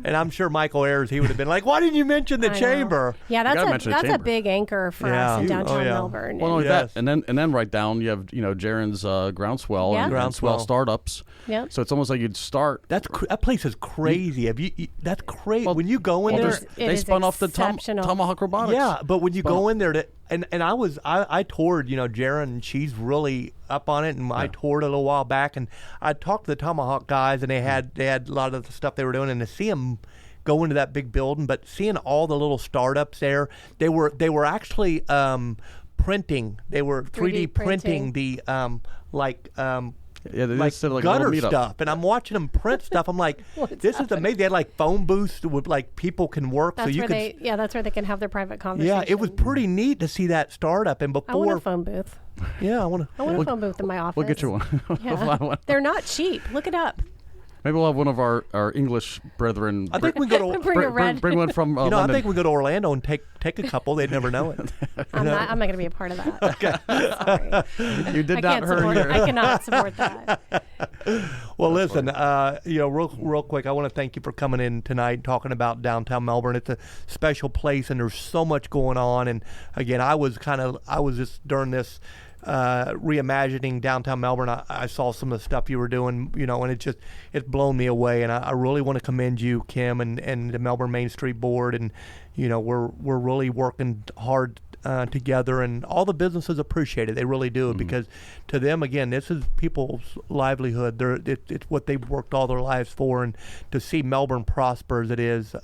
And I'm sure Michael Ayers, he would have been like, "Why didn't you mention the chamber?" Yeah, that's a big anchor for us in downtown Melbourne. Well, not only that, and then right down you have Jaren's Groundswell and Groundswell Startups. Yeah. So it's almost like you'd start. That place is crazy. That's crazy. Well, when you go in there, they spun off the Tomahawk Robotics. Yeah, but when you go in there and I toured, Jaren, and she's really up on it, and I toured a little while back, and I talked to the Tomahawk guys, and they had a lot of the stuff they were doing, and to see them go into that big building, but seeing all the little startups there, they were actually printing, they were 3D printing the gutter stuff, and I'm watching them print stuff. I'm like, this is amazing. They had like phone booths with people can work. That's where they can have their private conversation. Yeah, it was pretty neat to see that startup. And before, I want a phone booth. Yeah, I want a phone booth in my office. We'll get you one. Yeah. They're not cheap. Look it up. Maybe we'll have one of our English brethren. I think we go to bring one from London. I think we go to Orlando and take a couple. They'd never know it. I'm not going to be a part of that. Okay. Sorry. You did not hurt. I cannot support that. Well, listen, real quick, I want to thank you for coming in tonight and talking about downtown Melbourne. It's a special place, and there's so much going on. And again, I was just during this reimagining downtown Melbourne, I saw some of the stuff you were doing, and it's blown me away. And I really want to commend you, Kim, and the Melbourne Mainstreet board. And we're really working hard together, and all the businesses appreciate it. They really do, because to them, again, this is people's livelihood. It's what they've worked all their lives for, and to see Melbourne prosper as it is,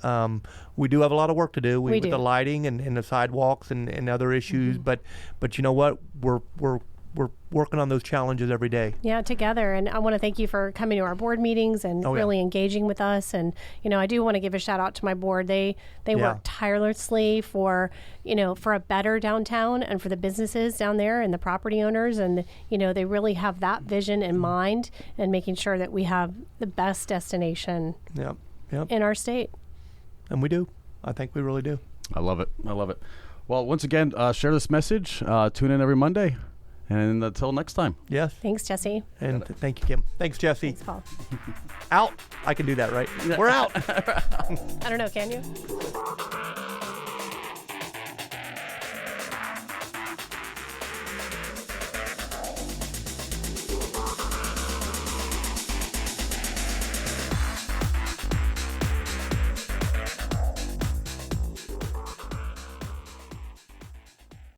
we do have a lot of work to do with the lighting and the sidewalks and other issues. But you know what? We're working on those challenges every day. Yeah, together. And I want to thank you for coming to our board meetings and really engaging with us. And, I do want to give a shout out to my board. They work tirelessly for a better downtown and for the businesses down there and the property owners. And, they really have that vision in mind and making sure that we have the best destination in our state. And we do. I think we really do. I love it. Well, once again, share this message. Tune in every Monday. And until next time. Yes. Thanks, Jesse. And thank you, Kim. Thanks, Jesse. Thanks, Paul. Out. I can do that, right? We're out. I don't know, can you?